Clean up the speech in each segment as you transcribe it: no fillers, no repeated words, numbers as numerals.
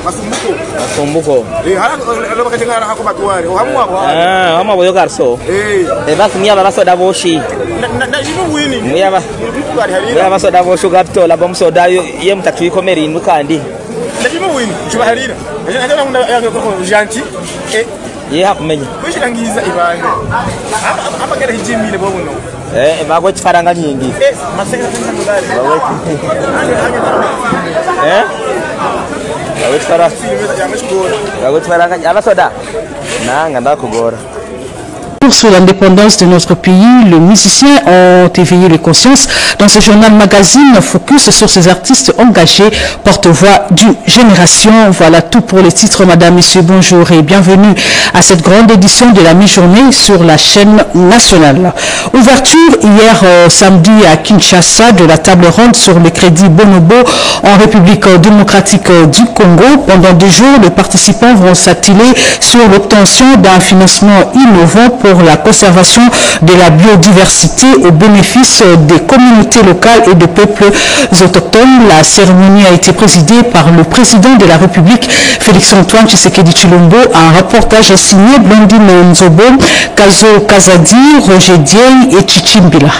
Masumbuko. Hama boyo garso. Bak miya ba soda boshi. Miya ba soda boshi gapto la bom soda yem tatu komeri nukandi. Ndimo wini chubaharira. Nje janti ye hakumenya. Kushirangiza ibanga. Apa kera hijimile bobo no. Bago chifaranga nyingi. Maseka tena mudali. Sur l'indépendance de notre pays, les musiciens ont éveillé les consciences. Dans ce journal magazine, focus sur ces artistes engagés, porte-voix d'une génération. Voilà tout pour les titres. Madame, Monsieur, bonjour et bienvenue à cette grande édition de la mi-journée sur la chaîne nationale. Ouverture hier samedi à Kinshasa de la table ronde sur le crédit Bonobo en République démocratique du Congo. Pendant 2 jours, les participants vont s'attiler sur l'obtention d'un financement innovant pour la conservation de la biodiversité au bénéfice des communautés locales et des peuples autochtones. La cérémonie a été présidée par le président de la République, Félix-Antoine Tshisekedi Tshilombo. Un reportage signé Blondine Nzobo, Kazo Kazadi, Roger Dieye et Chichimbila.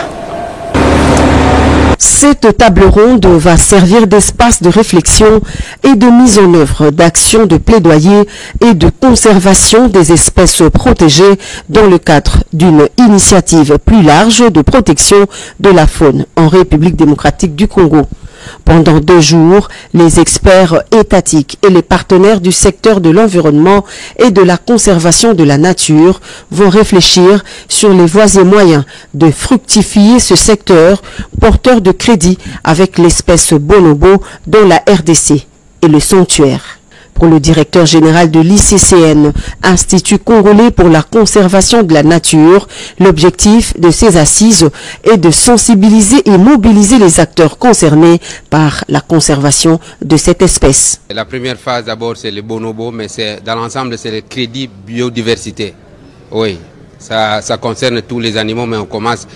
Cette table ronde va servir d'espace de réflexion et de mise en œuvre d'actions de plaidoyer et de conservation des espèces protégées dans le cadre d'une initiative plus large de protection de la faune en République démocratique du Congo. Pendant 2 jours, les experts étatiques et les partenaires du secteur de l'environnement et de la conservation de la nature vont réfléchir sur les voies et moyens de fructifier ce secteur porteur de crédit avec l'espèce bonobo dans la RDC et le sanctuaire. Pour le directeur général de l'ICCN, Institut congolais pour la conservation de la nature, l'objectif de ces assises est de sensibiliser et mobiliser les acteurs concernés par la conservation de cette espèce. La première phase d'abord c'est le bonobo, mais dans l'ensemble c'est le crédit biodiversité. Oui, ça concerne tous les animaux, mais on commence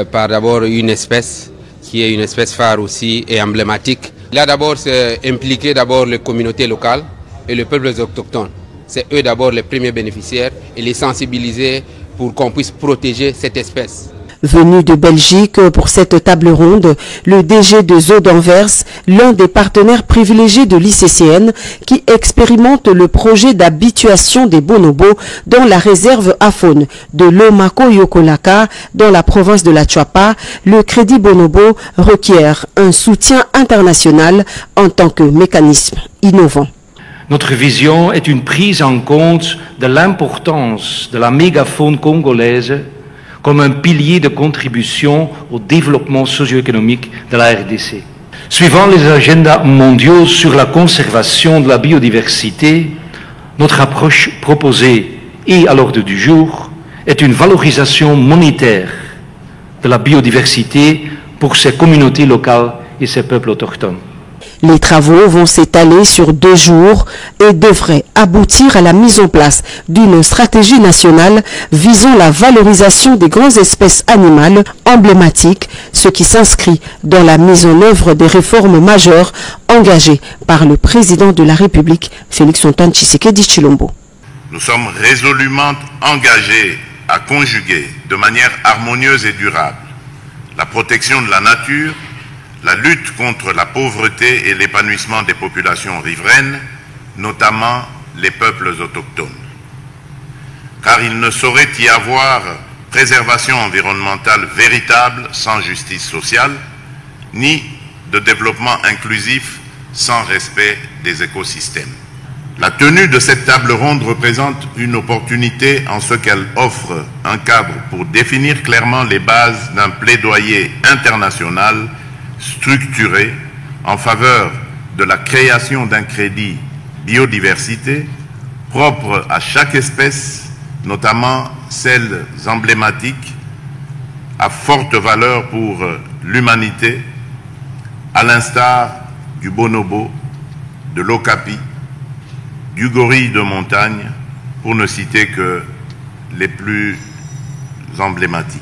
par d'abord une espèce qui est une espèce phare aussi et emblématique. Là d'abord c'est impliquer d'abord les communautés locales et les peuples autochtones. C'est eux d'abord les premiers bénéficiaires et les sensibiliser pour qu'on puisse protéger cette espèce. Venu de Belgique pour cette table ronde, le DG de Zoo d'Anvers, l'un des partenaires privilégiés de l'ICCN, qui expérimente le projet d'habituation des bonobos dans la réserve à faune de Lomako Yokolaka, dans la province de la Tchouapa, le crédit bonobo requiert un soutien international en tant que mécanisme innovant. Notre vision est une prise en compte de l'importance de la mégafaune congolaise comme un pilier de contribution au développement socio-économique de la RDC. Suivant les agendas mondiaux sur la conservation de la biodiversité, notre approche proposée et à l'ordre du jour est une valorisation monétaire de la biodiversité pour ces communautés locales et ces peuples autochtones. Les travaux vont s'étaler sur 2 jours et devraient aboutir à la mise en place d'une stratégie nationale visant la valorisation des grandes espèces animales emblématiques, ce qui s'inscrit dans la mise en œuvre des réformes majeures engagées par le président de la République, Félix-Antoine Tshisekedi Tshilombo. Nous sommes résolument engagés à conjuguer de manière harmonieuse et durable la protection de la nature, la lutte contre la pauvreté et l'épanouissement des populations riveraines, notamment les peuples autochtones. Car il ne saurait y avoir préservation environnementale véritable sans justice sociale, ni de développement inclusif sans respect des écosystèmes. La tenue de cette table ronde représente une opportunité en ce qu'elle offre un cadre pour définir clairement les bases d'un plaidoyer international structuré en faveur de la création d'un crédit biodiversité propre à chaque espèce, notamment celles emblématiques à forte valeur pour l'humanité, à l'instar du bonobo de l'Okapi, du gorille de montagne, pour ne citer que les plus emblématiques.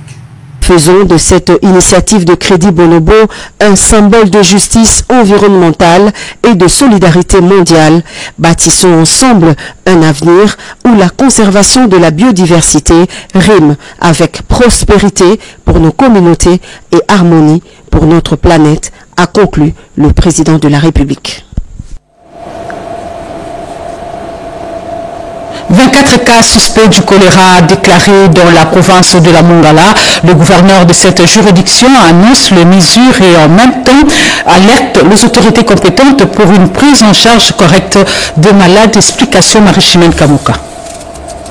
Faisons de cette initiative de Crédit Bonobo un symbole de justice environnementale et de solidarité mondiale. Bâtissons ensemble un avenir où la conservation de la biodiversité rime avec prospérité pour nos communautés et harmonie pour notre planète, a conclu le président de la République. 24 cas suspects du choléra déclarés dans la province de la Mongala. Le gouverneur de cette juridiction annonce les mesures et en même temps alerte les autorités compétentes pour une prise en charge correcte des malades. Explication Marie-Chimène Kamouka.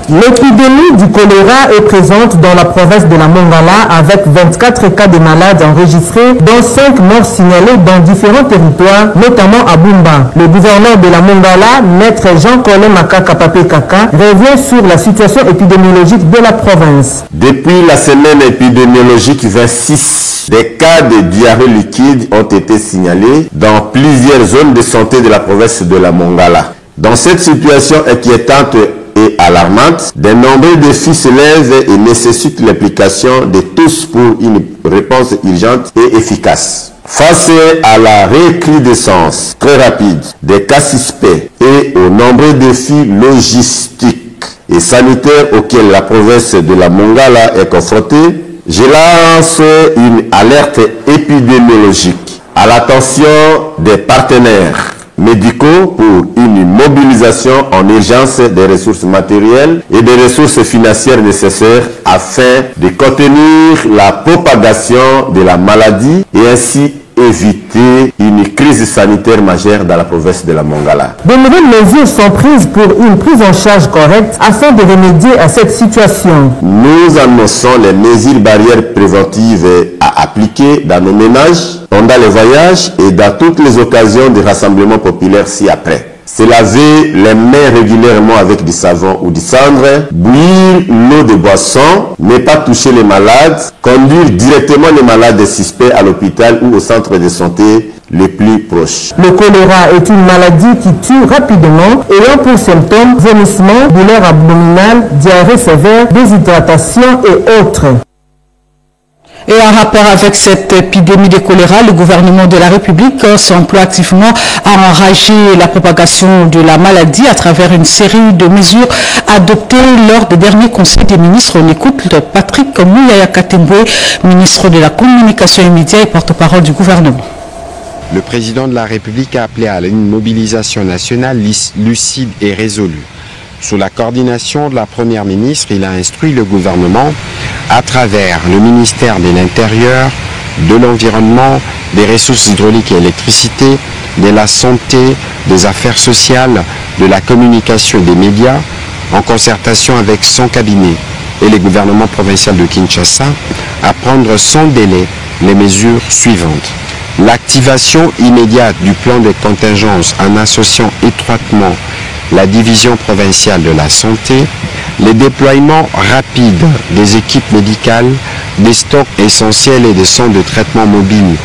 L'épidémie du choléra est présente dans la province de la Mongala avec 24 cas de malades enregistrés, dont 5 morts signalés dans différents territoires, notamment à Bumba. Le gouverneur de la Mongala, maître Jean-Colin Makaka Papé Kaka, revient sur la situation épidémiologique de la province. Depuis la semaine épidémiologique 26, des cas de diarrhée liquide ont été signalés dans plusieurs zones de santé de la province de la Mongala. Dans cette situation inquiétante et alarmante, de nombreux défis se lèvent et nécessitent l'implication de tous pour une réponse urgente et efficace. Face à la recrudescence très rapide des cas suspects et aux nombreux défis logistiques et sanitaires auxquels la province de la Mongala est confrontée, je lance une alerte épidémiologique à l'attention des partenaires médicaux pour une mobilisation en urgence des ressources matérielles et des ressources financières nécessaires afin de contenir la propagation de la maladie et ainsi éviter une crise sanitaire majeure dans la province de la Mongala. De nouvelles mesures sont prises pour une prise en charge correcte afin de remédier à cette situation. Nous annonçons les mesures barrières préventives à appliquer dans nos ménages, pendant les voyages et dans toutes les occasions de rassemblements populaires ci-après. Se laver les mains régulièrement avec du savon ou du cendre, boire l'eau de boisson, ne pas toucher les malades, conduire directement les malades suspects à l'hôpital ou au centre de santé les plus proches. Le choléra est une maladie qui tue rapidement, ayant pour symptômes vomissements, douleurs abdominales, diarrhée sévère, déshydratation et autres. Et en rapport avec cette épidémie de choléra, le gouvernement de la République s'emploie activement à enrager la propagation de la maladie à travers une série de mesures adoptées lors des derniers conseils des ministres. On écoute Patrick Mouyaya Katembwe, ministre de la Communication et Médias et porte-parole du gouvernement. Le président de la République a appelé à une mobilisation nationale lucide et résolue. Sous la coordination de la Première ministre, il a instruit le gouvernement à travers le ministère de l'Intérieur, de l'Environnement, des Ressources hydrauliques et électricité, de la Santé, des Affaires sociales, de la Communication et des médias, en concertation avec son cabinet et les gouvernements provinciaux de Kinshasa, à prendre sans délai les mesures suivantes. L'activation immédiate du plan de contingence en associant étroitement la division provinciale de la santé, le déploiement rapide des équipes médicales, des stocks essentiels et des centres de traitement mobiles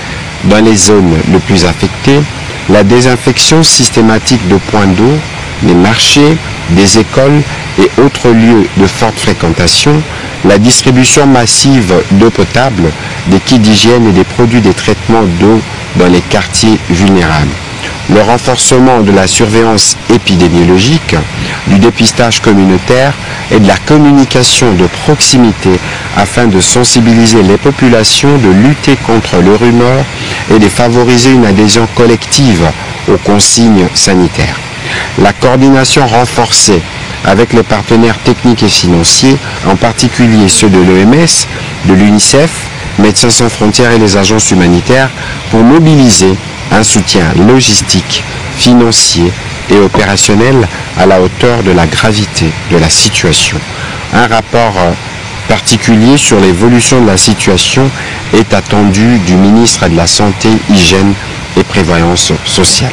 dans les zones les plus affectées, la désinfection systématique de points d'eau, des marchés, des écoles et autres lieux de forte fréquentation, la distribution massive d'eau potable, des kits d'hygiène et des produits de traitement d'eau dans les quartiers vulnérables. Le renforcement de la surveillance épidémiologique, du dépistage communautaire et de la communication de proximité afin de sensibiliser les populations, de lutter contre le rumeur et de favoriser une adhésion collective aux consignes sanitaires. La coordination renforcée avec les partenaires techniques et financiers, en particulier ceux de l'OMS, de l'UNICEF, Médecins sans frontières et les agences humanitaires, pour mobiliser un soutien logistique, financier et opérationnel à la hauteur de la gravité de la situation. Un rapport particulier sur l'évolution de la situation est attendu du ministre de la Santé, Hygiène et Prévoyance sociale.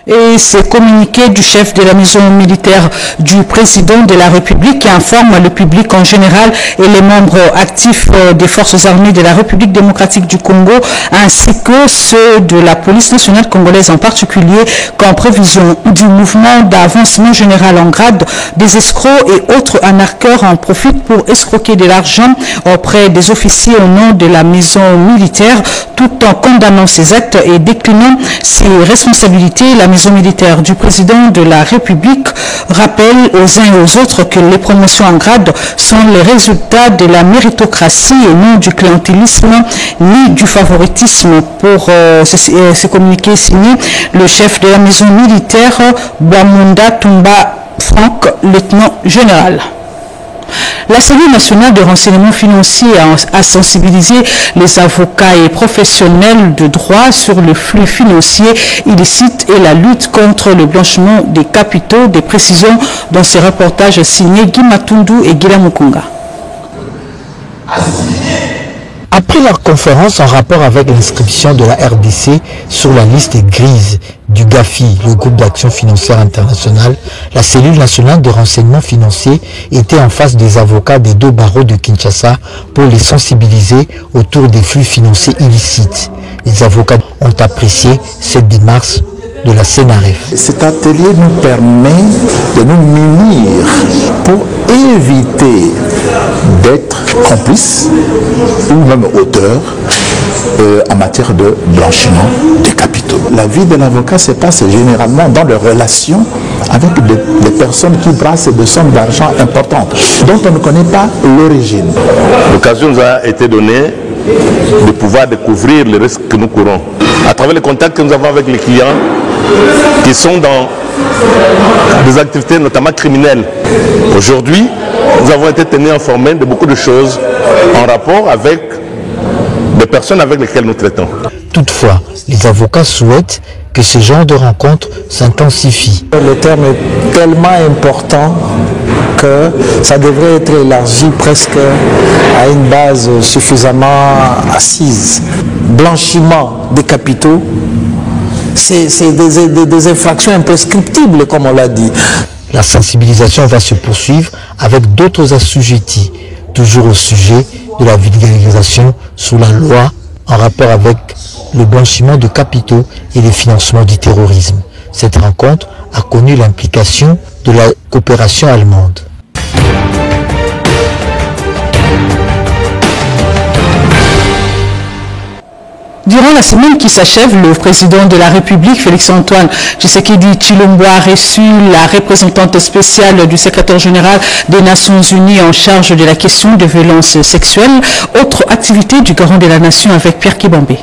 Et c'est communiqué du chef de la maison militaire du président de la République qui informe le public en général et les membres actifs des forces armées de la République démocratique du Congo ainsi que ceux de la police nationale congolaise en particulier qu'en prévision du mouvement d'avancement général en grade, des escrocs et autres arnaqueurs en profitent pour escroquer de l'argent auprès des officiers au nom de la maison militaire tout en condamnant ces actes et déclinant ses responsabilités. La maison militaire du président de la République rappelle aux uns et aux autres que les promotions en grade sont les résultats de la méritocratie et non du clientélisme ni du favoritisme. Pour ce communiqué signé le chef de la maison militaire, Bamunda Tumba Franck, lieutenant général. La cellule nationale de renseignement financier a sensibilisé les avocats et professionnels de droit sur le flux financier illicite et la lutte contre le blanchiment des capitaux. Des précisions dans ces reportages signés Guy Matundu et Guila Mukunga. Après leur conférence en rapport avec l'inscription de la RDC sur la liste grise du GAFI, le groupe d'action financière internationale, la cellule nationale de renseignement financier était en face des avocats des deux barreaux de Kinshasa pour les sensibiliser autour des flux financiers illicites. Les avocats ont apprécié cette démarche de la CNRF. Cet atelier nous permet de nous munir pour éviter d'être complices ou même auteurs en matière de blanchiment des capitaux. La vie de l'avocat se passe généralement dans les relations avec des personnes qui brassent des sommes d'argent importantes dont on ne connaît pas l'origine. L'occasion nous a été donnée de pouvoir découvrir les risques que nous courons à travers les contacts que nous avons avec les clients qui sont dans des activités notamment criminelles. Aujourd'hui, nous avons été tenus informés de beaucoup de choses en rapport avec des personnes avec lesquelles nous traitons. Toutefois, les avocats souhaitent que ce genre de rencontres s'intensifie. Le terme est tellement important que ça devrait être élargi presque à une base suffisamment assise. Blanchiment des capitaux, c'est des infractions imprescriptibles, comme on l'a dit. La sensibilisation va se poursuivre avec d'autres assujettis, toujours au sujet de la vulgarisation sous la loi en rapport avec le blanchiment de capitaux et le financement du terrorisme. Cette rencontre a connu l'implication de la coopération allemande. Durant la semaine qui s'achève, le président de la République, Félix-Antoine Tshisekedi Tshilombo, a reçu la représentante spéciale du secrétaire général des Nations Unies en charge de la question des violences sexuelles. Autre activité du garant de la nation avec Pierre Kibambé.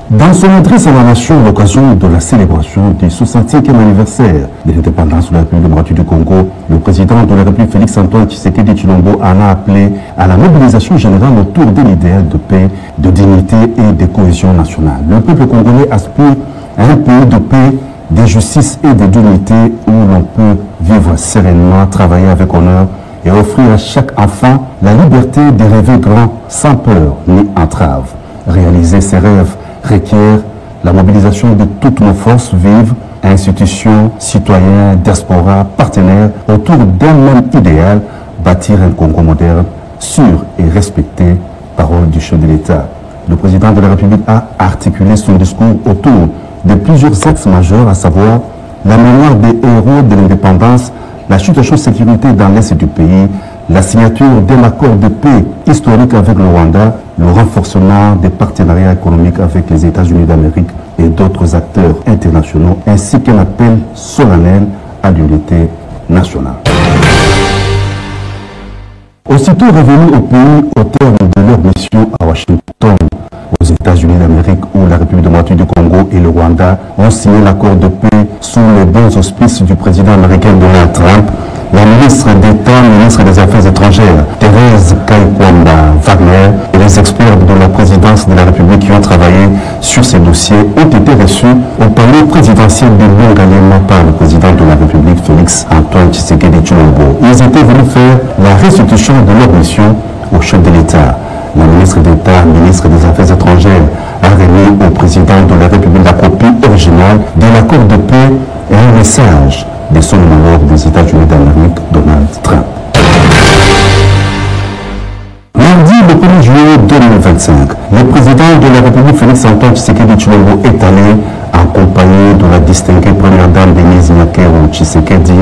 Dans son adresse à la nation à l'occasion de la célébration du 65e anniversaire de l'indépendance de la République démocratique du Congo, le président de la République Félix-Antoine Tshisekedi Tshilombo en a appelé à la mobilisation générale autour de l'idéal de paix, de dignité et de cohésion nationale. Le peuple congolais aspire à un pays de paix, de justice et de dignité où l'on peut vivre sereinement, travailler avec honneur et offrir à chaque enfant la liberté de rêver grand sans peur ni entrave. Réaliser ses rêves requiert la mobilisation de toutes nos forces vives, institutions, citoyens, diaspora, partenaires, autour d'un même idéal, bâtir un Congo moderne, sûr et respecté, parole du chef de l'État. Le président de la République a articulé son discours autour de plusieurs axes majeurs, à savoir la mémoire des héros de l'indépendance, la situation de sécurité dans l'est du pays, la signature d'un accord de paix historique avec le Rwanda, le renforcement des partenariats économiques avec les États-Unis d'Amérique et d'autres acteurs internationaux, ainsi qu'un appel solennel à l'unité nationale. Aussitôt revenus au pays au terme de leur mission à Washington, aux États-Unis d'Amérique, où la République démocratique du Congo et le Rwanda ont signé l'accord de paix sous les bons auspices du président américain Donald Trump, la ministre d'État, ministre des Affaires étrangères, Thérèse Kaikwamba Wagner, et les experts de la présidence de la République qui ont travaillé sur ces dossiers ont été reçus au palais présidentiel de Mongalema par le président de la République, Félix-Antoine Tshisekedi Tshilombo. Ils étaient venus faire la restitution de leur mission au chef de l'État. La ministre d'État, ministre des Affaires étrangères, a remis au président de la République la copie originale de l'accord de paix et un message de son homologue des États-Unis d'Amérique, Donald Trump. Mardi, le 1er juillet 2025, le président de la République, Félix-Antoine Tshisekedi Tshilombo, est allé en compagnie de la distinguée première dame Denise Nyakero Tshisekedi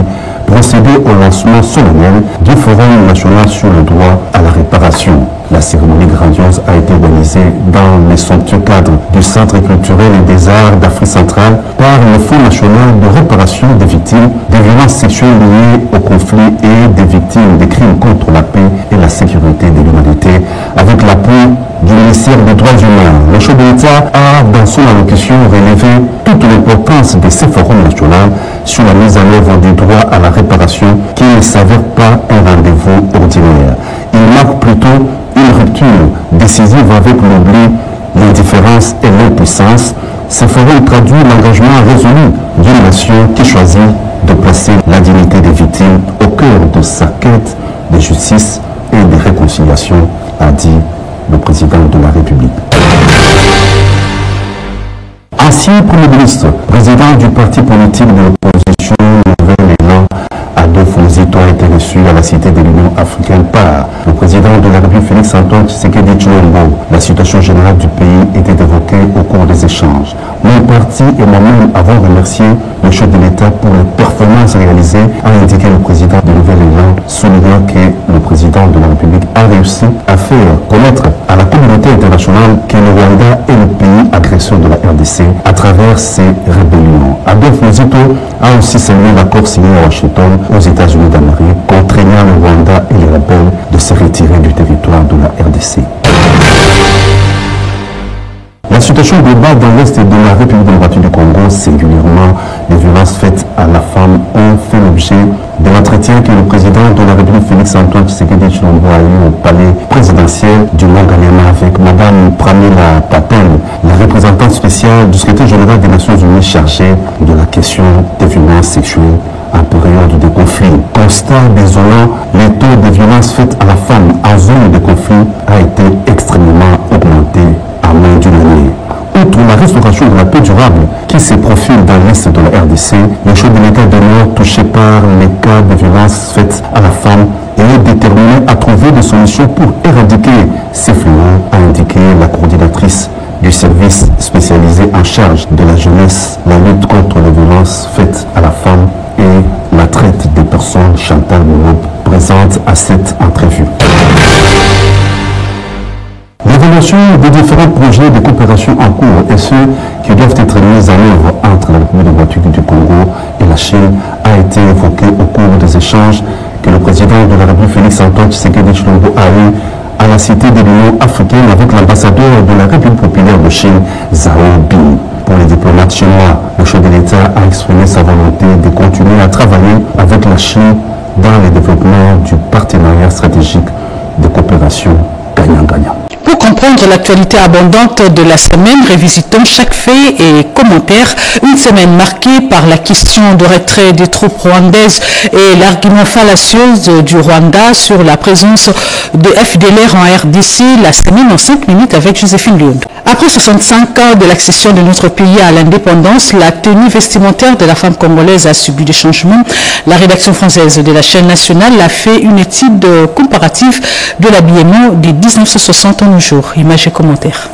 procéder au lancement solennel du Forum national sur le droit à la réparation. La cérémonie grandiose a été organisée dans le somptueux cadre du Centre culturel et des arts d'Afrique centrale par le Fonds national de réparation des victimes des violences sexuelles liées au conflit et des victimes des crimes contre la paix et la sécurité de l'humanité, avec l'appui du ministère des Droits humains. Le chef de l'État a, dans son allocution, relevé toute l'importance de ces forums nationaux sur la mise en œuvre du droit à la réparation qui ne s'avère pas un rendez-vous ordinaire. Il marque plutôt une rupture décisive avec l'oubli, l'indifférence et l'impuissance. Ce forum traduit l'engagement résolu d'une nation qui choisit de placer la dignité des victimes au cœur de sa quête de justice et de réconciliation, a dit le président de la République. Ancien Premier ministre, président du parti politique de l'opposition Nouvel Élan, Adolphe Muzito a été reçu à la Cité de l'Union africaine par le président de la République, Félix-Antoine Tshisekedi Tshilombo. La situation générale du pays était évoquée au cours des échanges. Mon parti et moi-même avons remercié le chef de l'État pour les performances réalisées, a indiqué le président de Nouvel Élan, soulignant que le président de la République a réussi à faire connaître à la communauté internationale que le Rwanda est le pays agresseur de la RDC à travers ses rébellions. Adolphe Muzito a aussi salué l'accord signé à Washington aux États-Unis d'Amérique, contraignant le Rwanda et les rebelles de se retirer du territoire de la RDC. La situation globale dans l'Est de la République démocratique du Congo, singulièrement les violences faites à la femme, ont fait l'objet de l'entretien que le président de la République, Félix-Antoine Tshisekedi Tshilombo, a eu au palais présidentiel du Mont-Galema avec Mme Pramila Patel, la représentante spéciale du secrétaire général des Nations Unies chargée de la question des violences sexuelles en période de conflit. Constat désolant, le taux de violences faites à la femme en zone de conflit a été extrêmement augmenté en moins d'une année. Outre la restauration de la paix durable qui se profile dans l'Est de la RDC, le chef de l'État demeure touché par les cas de violences faites à la femme et est déterminé à trouver des solutions pour éradiquer ces fléaux, a indiqué la coordinatrice du service spécialisé en charge de la jeunesse, la lutte contre les violences faites à la femme et la traite des personnes, Chantal Mounop, présente à cette entrevue. L'évaluation des différents projets de coopération en cours et ceux qui doivent être mis en œuvre entre la République démocratique du Congo et la Chine a été évoquée au cours des échanges que le président de la République, Félix-Antoine Tshisekedi Tshilombo, a eu à la Cité de l'Union africaine avec l'ambassadeur de la République populaire de Chine, Zhao Bin. Pour les diplomates chinois, le chef de l'État a exprimé sa volonté de continuer à travailler avec la Chine dans le développement du partenariat stratégique de coopération gagnant-gagnant. Pour comprendre l'actualité abondante de la semaine, révisitons chaque fait et commentaire. Une semaine marquée par la question de retrait des troupes rwandaises et l'argument fallacieux du Rwanda sur la présence de FDLR en RDC. La semaine en 5 minutes avec Joséphine Lyon. Après 65 ans de l'accession de notre pays à l'indépendance, la tenue vestimentaire de la femme congolaise a subi des changements. La rédaction française de la chaîne nationale a fait une étude comparative de l'habillement de 1960 en nos jours. Images et commentaires.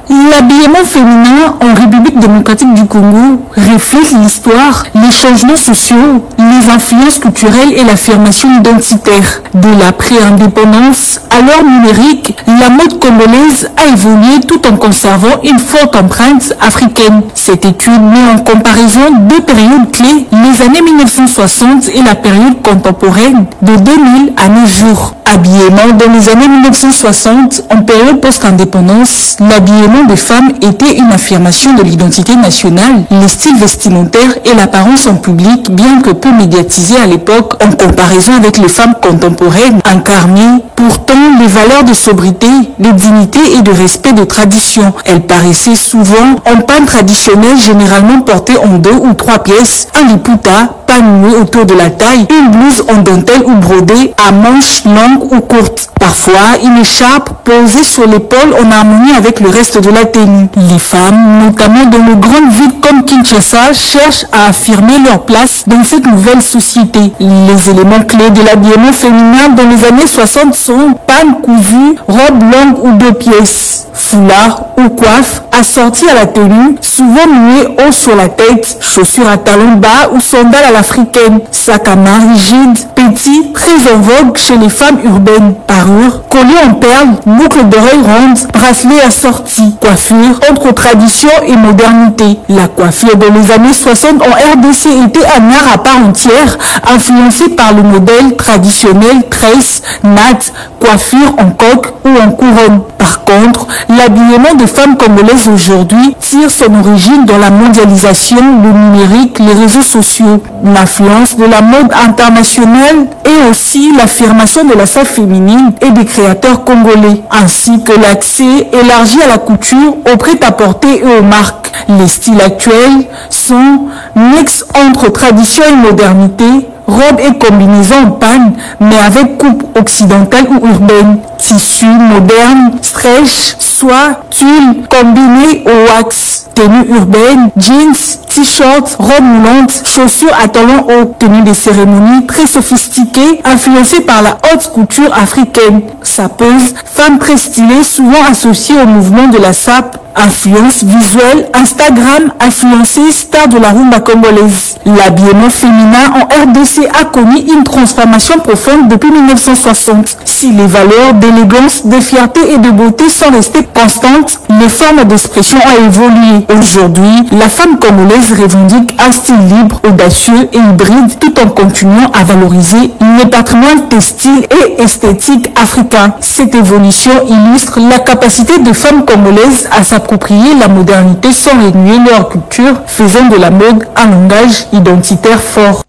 L'habillement féminin en République démocratique du Congo reflète l'histoire, les changements sociaux, les influences culturelles et l'affirmation identitaire. De la pré-indépendance à l'ère numérique, la mode congolaise a évolué tout en conservant une forte empreinte africaine. Cette étude met en comparaison deux périodes clés, les années 1960 et la période contemporaine de 2000 à nos jours. Habillement dans les années 1960, en période post-indépendance, l'habillement des femmes était une affirmation de l'identité nationale, les styles vestimentaires et l'apparence en public, bien que peu médiatisés à l'époque en comparaison avec les femmes contemporaines, incarnaient pourtant les valeurs de sobriété, de dignité et de respect de tradition. Elles paraissaient souvent en pain traditionnel généralement porté en 2 ou 3 pièces, un liputa, pas nouée autour de la taille, une blouse en dentelle ou brodée à manches longues ou courtes. Parfois, une écharpe posée sur l'épaule en harmonie avec le reste de la tenue. Les femmes, notamment dans de grandes villes comme Kinshasa, cherchent à affirmer leur place dans cette nouvelle société. Les éléments clés de l'habillement féminin dans les années 60 sont panne cousue, robe longue ou 2 pièces, foulard ou coiffe assortie à la tenue, souvent nouée haut sur la tête, chaussures à talons bas ou sandales à l'africaine, sac à main rigide, petit, très en vogue chez les femmes urbaines, parure, collier en perles, boucles d'oreilles rondes, bracelets assortis, coiffure entre tradition et modernité. La coiffure dans les années 60 en RDC était un art à part entière, influencé par le modèle traditionnel tresse, natte, coiffure en coque ou en couronne. Par contre, l'habillement des femmes congolaises aujourd'hui tire son origine dans la mondialisation, le numérique, les réseaux sociaux, l'influence de la mode internationale et aussi l'affirmation de la salle féminine et des créateurs congolais, ainsi que l'accès élargi à la couture, au prêt-à-porter et aux marques. Les styles actuels sont mix entre tradition et modernité, robe et combinaison en panne, mais avec coupe occidentale ou urbaine, tissu moderne, stretch, soie, tulle, combiné au wax, tenue urbaine, jeans, t-shirt, robe moulante, chaussures à talons hauts, tenue des cérémonies très sophistiquées, influencée par la haute couture africaine. Sapeuse, femme très stylée, souvent associée au mouvement de la sape, influence visuelle, Instagram, influencée, star de la rumba congolaise. L'habillement féminin en RDC a connu une transformation profonde depuis 1960. Si les valeurs d'élégance, de fierté et de beauté sont restées constantes, les formes d'expression ont évolué. Aujourd'hui, la femme congolaise revendique un style libre, audacieux et hybride, tout en continuant à valoriser le patrimoine textile et esthétique africain. Cette évolution illustre la capacité des femmes congolaises à s'approprier la modernité sans renier leur culture, faisant de la mode un langage identitaire fort.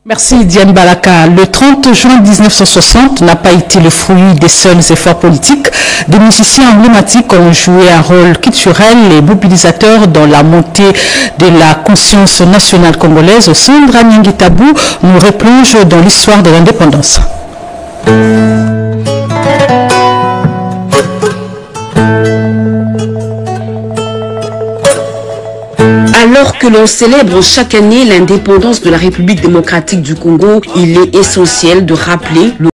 Merci Diane Balaka. Le 30 juin 1960 n'a pas été le fruit des seuls efforts politiques. Des musiciens emblématiques ont joué un rôle culturel et mobilisateur dans la montée de la conscience nationale congolaise. Sandra Nyangitabu nous replonge dans l'histoire de l'indépendance. Alors que l'on célèbre chaque année l'indépendance de la République démocratique du Congo, il est essentiel de rappeler le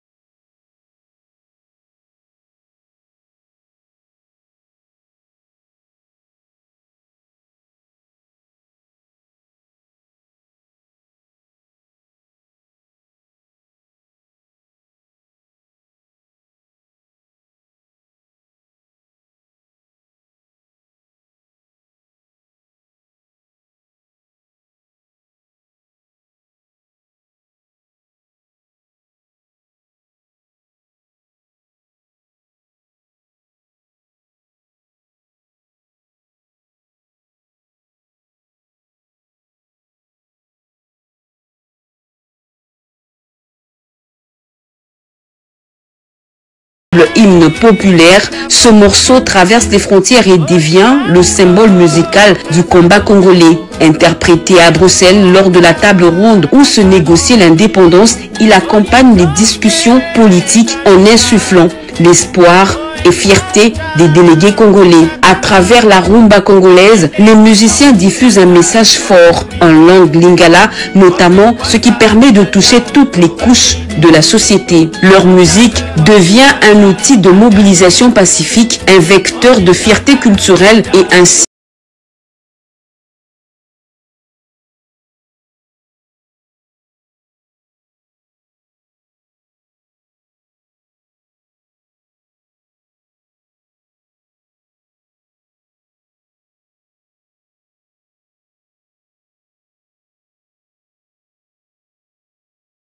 hymne populaire. Ce morceau traverse les frontières et devient le symbole musical du combat congolais. Interprété à Bruxelles lors de la table ronde où se négociait l'indépendance, il accompagne les discussions politiques en insufflant l'espoir et fierté des délégués congolais. À travers la rumba congolaise, les musiciens diffusent un message fort en langue lingala, notamment, ce qui permet de toucher toutes les couches de la société. Leur musique devient un outil de mobilisation pacifique, un vecteur de fierté culturelle et ainsi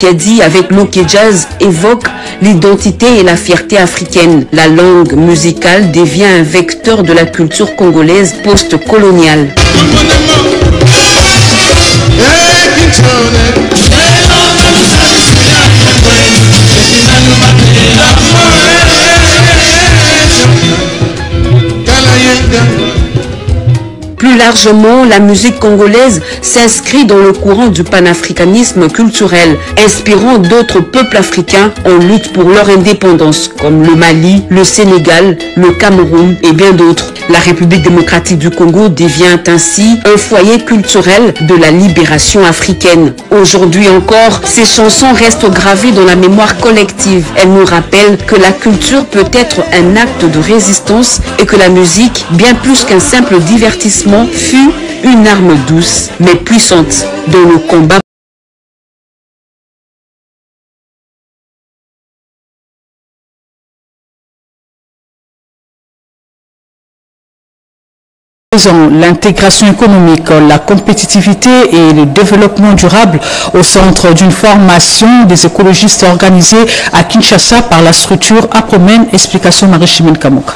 Kadi avec Loké Jazz évoque l'identité et la fierté africaine. La langue musicale devient un vecteur de la culture congolaise post-coloniale. Plus largement, la musique congolaise s'inscrit dans le courant du panafricanisme culturel, inspirant d'autres peuples africains en lutte pour leur indépendance, comme le Mali, le Sénégal, le Cameroun et bien d'autres. La République démocratique du Congo devient ainsi un foyer culturel de la libération africaine. Aujourd'hui encore, ces chansons restent gravées dans la mémoire collective. Elles nous rappellent que la culture peut être un acte de résistance et que la musique, bien plus qu'un simple divertissement, fut une arme douce mais puissante dans le combat. L'intégration économique, la compétitivité et le développement durable au centre d'une formation des écologistes organisée à Kinshasa par la structure Apromen. Explication Marie-Chimène Kamoka.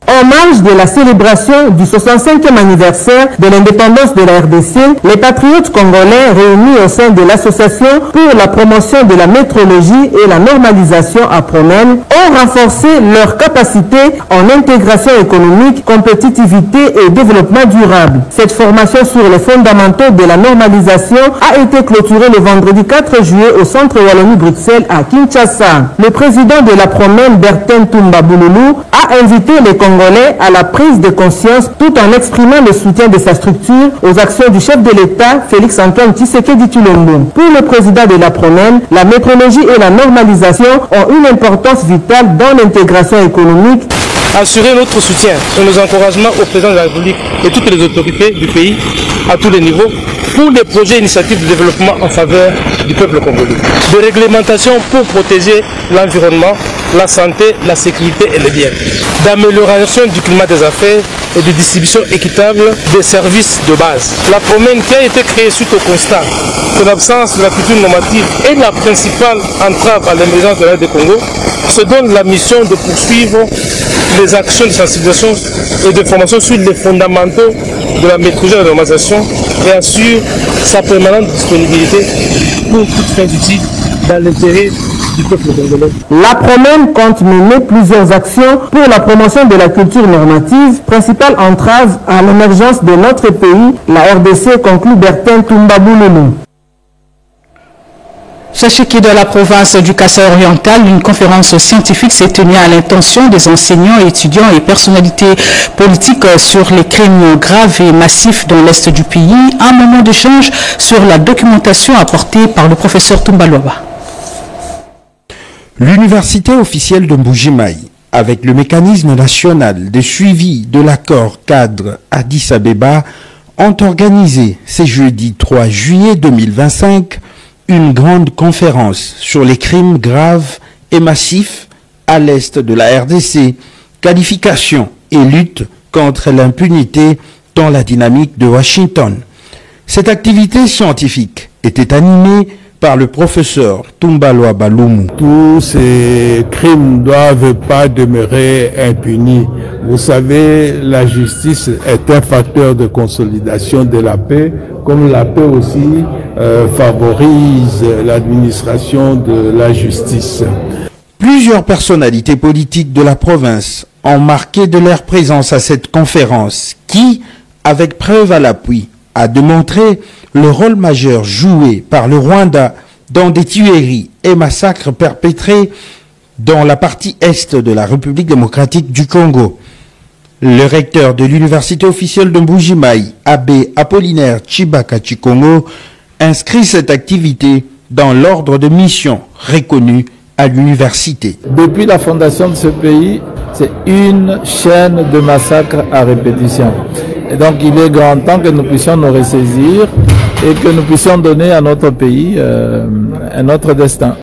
En marge de la célébration du 65e anniversaire de l'indépendance de la RDC, les patriotes congolais réunis au sein de l'association pour la promotion de la métrologie et la normalisation Apromen ont renforcé leur capacité en intégration économique, compétitivité et développement durable. Cette formation sur les fondamentaux de la normalisation a été clôturée le vendredi 4 juillet au centre Wallonie-Bruxelles à Kinshasa. Le président de l'Apromen, Bertin Toumba Bouloulou, a invité les Congolais à la prise de conscience tout en exprimant le soutien de sa structure aux actions du chef de l'État, Félix-Antoine Tshisekedi Tshilombo. Pour le président de l'Apromen, la métrologie et la normalisation ont une importance vitale dans l'intégration économique. Assurer notre soutien et nos encouragements au président de la République et toutes les autorités du pays à tous les niveaux pour les projets et initiatives de développement en faveur du peuple congolais. De réglementation pour protéger l'environnement, la santé, la sécurité et le bien. D'amélioration du climat des affaires et de distribution équitable des services de base. L'Apromen, qui a été créée suite au constat que l'absence de la culture normative est la principale entrave à l'émergence de l'Est du Congo, se donne la mission de poursuivre les actions de sensibilisation et de formation sur les fondamentaux de la maîtrise de la normalisation et assure sa permanente disponibilité pour toute fin utile dans l'intérêt du peuple congolais. L'Apromen compte mener plusieurs actions pour la promotion de la culture normative, principale entrave à l'émergence de notre pays, la RDC, conclut Bertin Toumba Bouloulou. Sachez que dans la province du Kassai oriental, une conférence scientifique s'est tenue à l'intention des enseignants, étudiants et personnalités politiques sur les crimes graves et massifs dans l'est du pays. Un moment d'échange sur la documentation apportée par le professeur Toumba Louaba. L'université officielle de Mbuji-Mayi, avec le mécanisme national de suivi de l'accord cadre Addis Abeba, ont organisé ce jeudi 3 juillet 2025 une grande conférence sur les crimes graves et massifs à l'est de la RDC, qualification et lutte contre l'impunité dans la dynamique de Washington. Cette activité scientifique était animée par le professeur Toumba Louaba Loumou. Tous ces crimes ne doivent pas demeurer impunis. Vous savez, la justice est un facteur de consolidation de la paix, comme la paix aussi favorise l'administration de la justice. Plusieurs personnalités politiques de la province ont marqué de leur présence à cette conférence qui, avec preuve à l'appui, a démontré le rôle majeur joué par le Rwanda dans des tueries et massacres perpétrés dans la partie est de la République démocratique du Congo. Le recteur de l'université officielle de Mbuji-Mayi, Abbé Apollinaire Chibaka Chikongo, inscrit cette activité dans l'ordre de mission reconnu à l'université. Depuis la fondation de ce pays, c'est une chaîne de massacres à répétition. Et donc il est grand temps que nous puissions nous ressaisir et que nous puissions donner à notre pays un autre destin.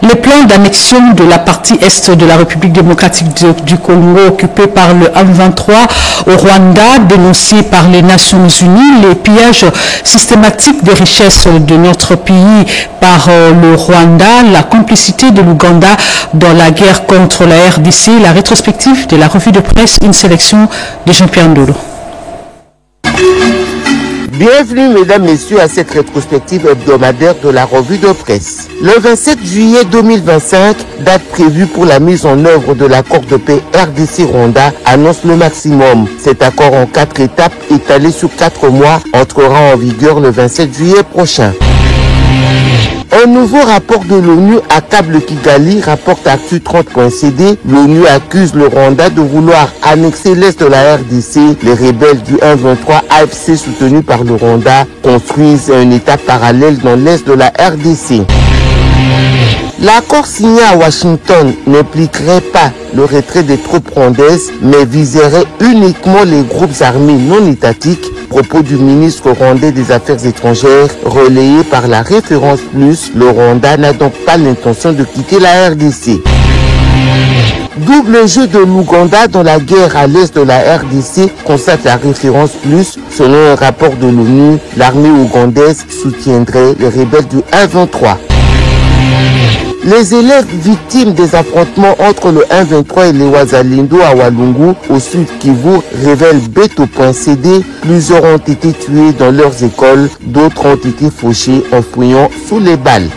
Les plans d'annexion de la partie est de la République démocratique du Congo occupée par le M23 au Rwanda, dénoncés par les Nations Unies, les pillages systématiques des richesses de notre pays par le Rwanda, la complicité de l'Ouganda dans la guerre contre la RDC, la rétrospective de la revue de presse, une sélection de Jean-Pierre Ndolo. Bienvenue mesdames, messieurs à cette rétrospective hebdomadaire de la revue de presse. Le 27 juillet 2025, date prévue pour la mise en œuvre de l'accord de paix RDC-Rwanda, annonce le maximum. Cet accord en 4 étapes étalé sur 4 mois entrera en vigueur le 27 juillet prochain. Un nouveau rapport de l'ONU accable Kigali, rapporte Actu 30.cd. L'ONU accuse le Rwanda de vouloir annexer l'est de la RDC. Les rebelles du 1-23 AFC soutenus par le Rwanda construisent un état parallèle dans l'est de la RDC. L'accord signé à Washington n'impliquerait pas le retrait des troupes rwandaises, mais viserait uniquement les groupes armés non étatiques. Propos du ministre rwandais des Affaires étrangères, relayé par la référence plus. Le Rwanda n'a donc pas l'intention de quitter la RDC. Double jeu de l'Ouganda dans la guerre à l'est de la RDC, constate la référence plus. Selon un rapport de l'ONU, l'armée ougandaise soutiendrait les rebelles du 1-23. Les élèves victimes des affrontements entre le 1-23 et les Wazalendo à Walungu, au sud Kivu, révèle Beto.cd. Plusieurs ont été tués dans leurs écoles, d'autres ont été fauchés en fouillant sous les balles.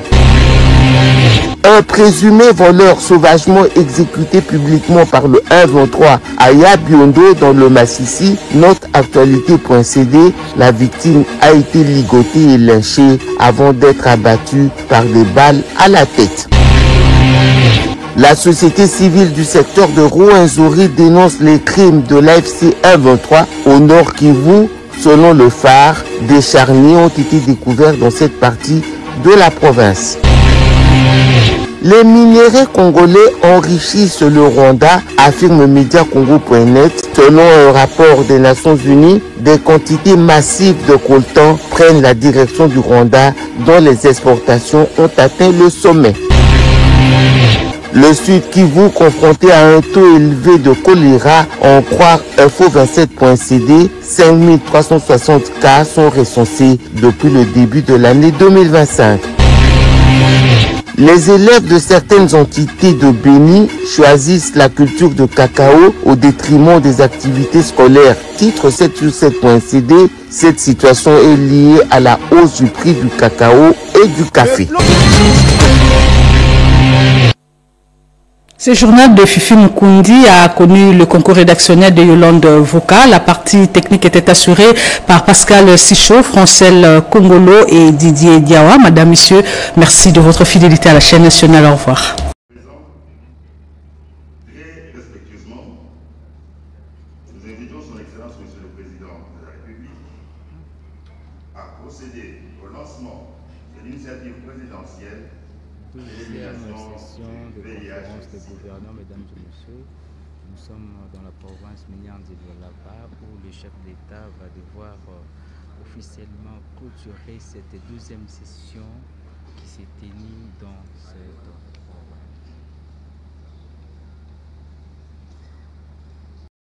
Un présumé voleur sauvagement exécuté publiquement par le 1-23 à Yabiondo dans le Massissi, note actualité.cd. La victime a été ligotée et lynchée avant d'être abattue par des balles à la tête. La société civile du secteur de Rwenzori dénonce les crimes de l'AFC 1-23 au nord Kivu. Selon le phare, des charniers ont été découverts dans cette partie de la province. Les minéraux congolais enrichissent le Rwanda, affirme Mediacongo.net. Selon un rapport des Nations Unies, des quantités massives de coltan prennent la direction du Rwanda, dont les exportations ont atteint le sommet. Le Sud Kivu, confronté à un taux élevé de choléra, en croire Info27.cd, 5360 cas sont recensés depuis le début de l'année 2025. Les élèves de certaines entités de Béni choisissent la culture de cacao au détriment des activités scolaires. Titre 7sur7.cd, cette situation est liée à la hausse du prix du cacao et du café. Ce journal de Fifi Mukundi a connu le concours rédactionnel de Yolande Voka. La partie technique était assurée par Pascal Sichaud, Francel Congolo et Didier Diawa. Madame, Messieurs, merci de votre fidélité à la chaîne nationale. Au revoir. Nous invitons son Excellence, Monsieur le Président de la République, à procéder au lancement de l'initiative présidentielle d'élimination du VIH. De gouverneurs, mesdames et messieurs, nous sommes dans la province minière d'Ilolaba où le chef d'État va devoir officiellement clôturer cette deuxième session qui s'est tenue dans cette